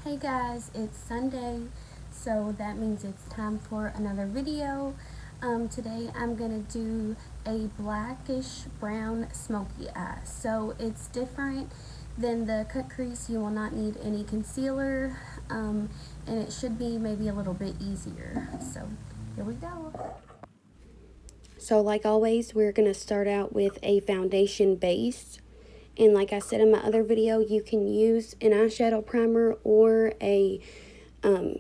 Hey guys, it's Sunday, so that means it's time for another video. Today I'm gonna do a blackish brown smoky eye. So it's different than the cut crease. You will not need any concealer, and it should be maybe a little bit easier. So here we go. So like always, we're gonna start out with a foundation base. And like I said in my other video, you can use an eyeshadow primer or a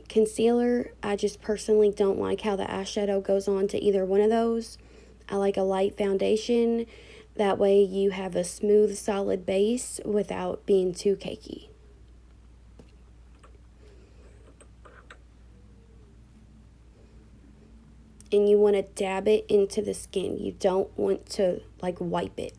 concealer. I just personally don't like how the eyeshadow goes on to either one of those. I like a light foundation. That way you have a smooth, solid base without being too cakey. And you want to dab it into the skin. You don't want to like wipe it.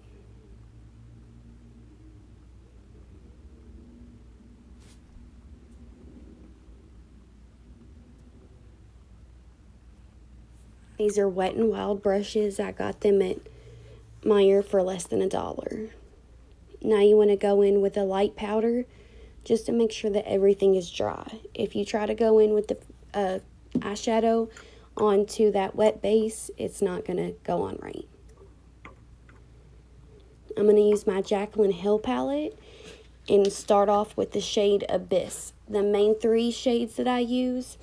These are Wet n Wild brushes. I got them at Meijer for less than $1. Now you want to go in with a light powder just to make sure that everything is dry. If you try to go in with the eyeshadow onto that wet base, it's not going to go on right. I'm going to use my Jaclyn Hill palette and start off with the shade Abyss. The main three shades that I use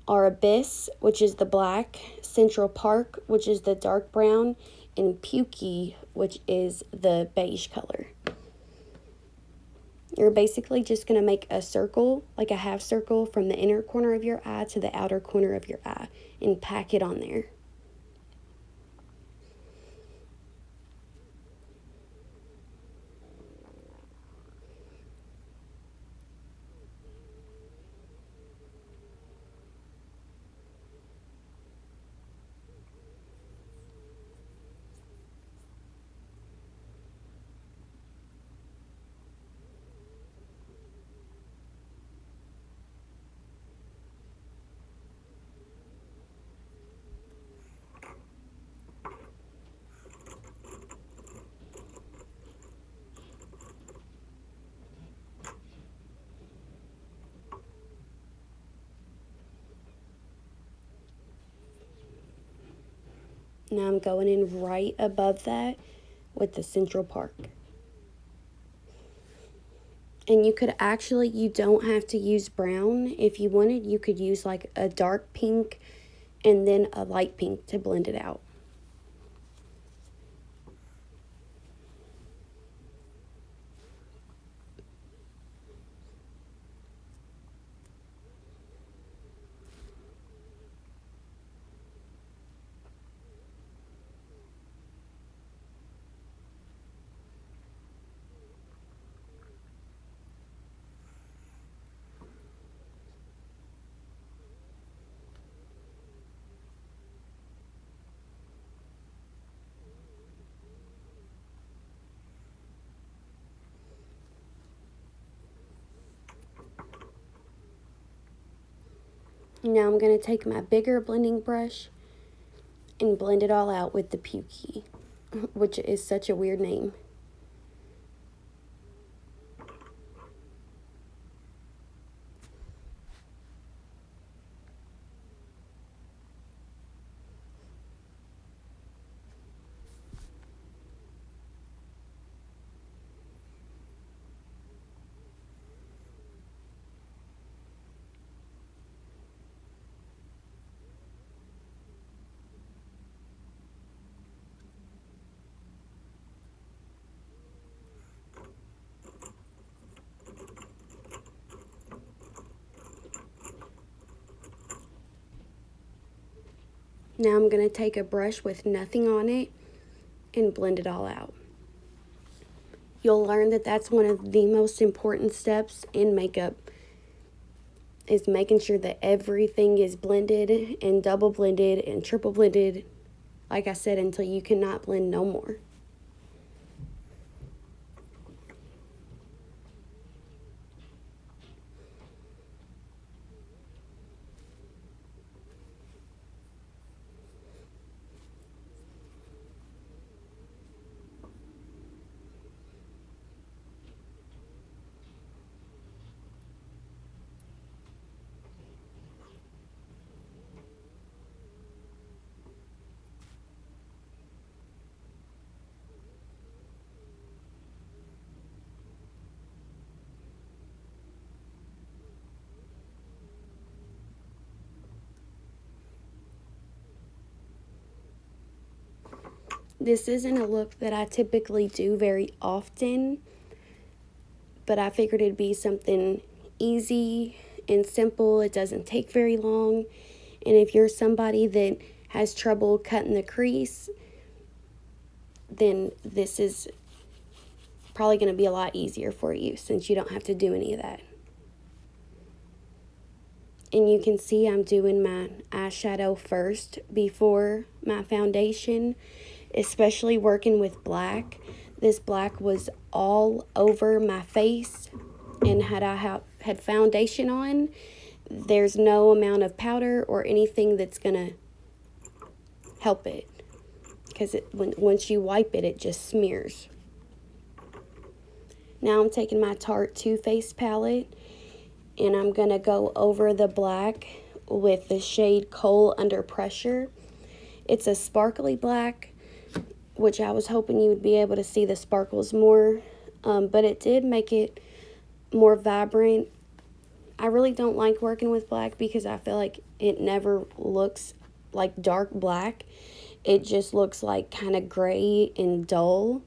are Abyss, which is the black, Central Park, which is the dark brown, and Pukey, which is the beige color. You're basically just going to make a circle, like a half circle, from the inner corner of your eye to the outer corner of your eye and pack it on there. Now I'm going in right above that with the Central Park. And you could actually, you don't have to use brown. If you wanted, you could use like a dark pink and then a light pink to blend it out. Now I'm going to take my bigger blending brush and blend it all out with the Pukey, which is such a weird name. Now I'm going to take a brush with nothing on it and blend it all out. You'll learn that that's one of the most important steps in makeup, is making sure that everything is blended and double blended and triple blended, like I said, until you cannot blend no more. This isn't a look that I typically do very often, but I figured it'd be something easy and simple. It doesn't take very long. And if you're somebody that has trouble cutting the crease, then this is probably going to be a lot easier for you since you don't have to do any of that. And you can see I'm doing my eyeshadow first before my foundation, especially working with black. This black was all over my face, and had I had foundation on, there's no amount of powder or anything that's going to help it, because once you wipe it, it just smears. Now I'm taking my Tarte Too Faced palette, and I'm going to go over the black with the shade Coal Under Pressure. It's a sparkly black, which I was hoping you would be able to see the sparkles more, but it did make it more vibrant. I really don't like working with black because I feel like it never looks like dark black. It just looks like kind of gray and dull.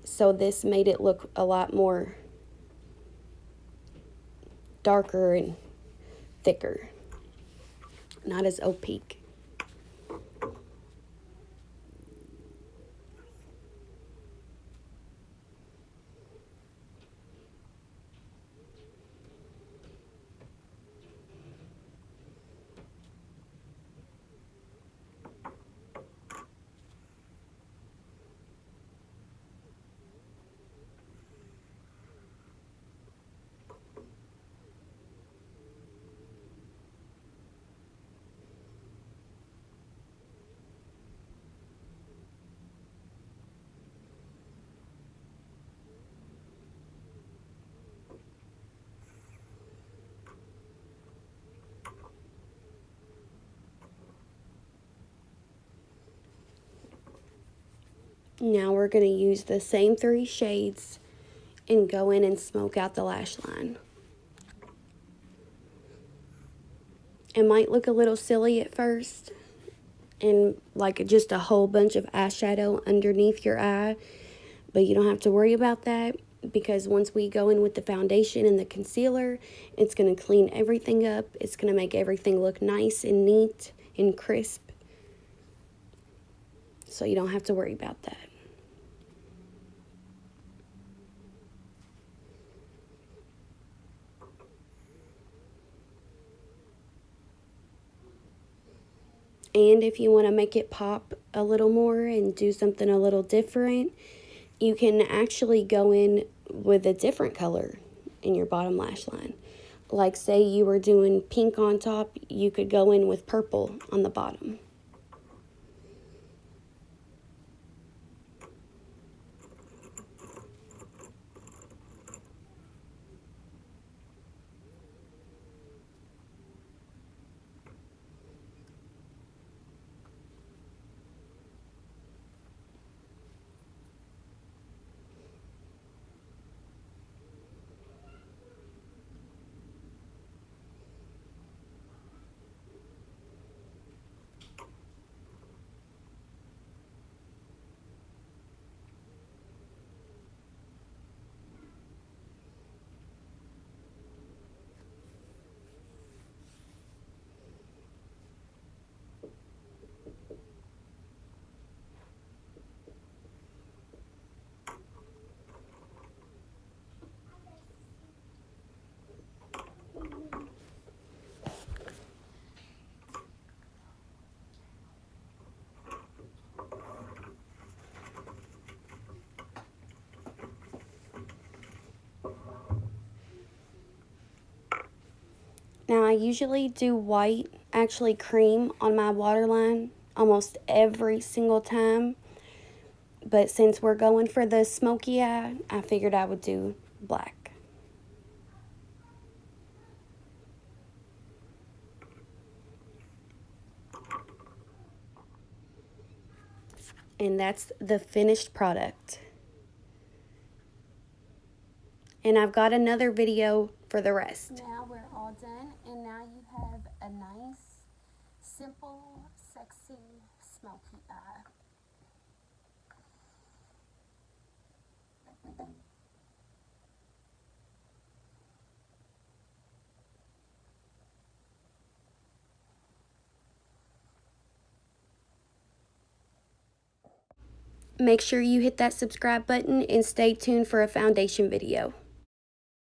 So this made it look a lot more darker and thicker, not as opaque. Now we're going to use the same 3 shades and go in and smoke out the lash line. It might look a little silly at first, and like just a whole bunch of eyeshadow underneath your eye, but you don't have to worry about that, because once we go in with the foundation and the concealer, it's going to clean everything up. It's going to make everything look nice and neat and crisp, so you don't have to worry about that. And if you want to make it pop a little more and do something a little different, you can actually go in with a different color in your bottom lash line. Like say you were doing pink on top, you could go in with purple on the bottom. Now I usually do white, actually cream, on my waterline almost every single time. But since we're going for the smoky eye, I figured I would do black. And that's the finished product. And I've got another video for the rest. Now we're all done, and now you have a nice, simple, sexy, smoky eye. Make sure you hit that subscribe button and stay tuned for a foundation video.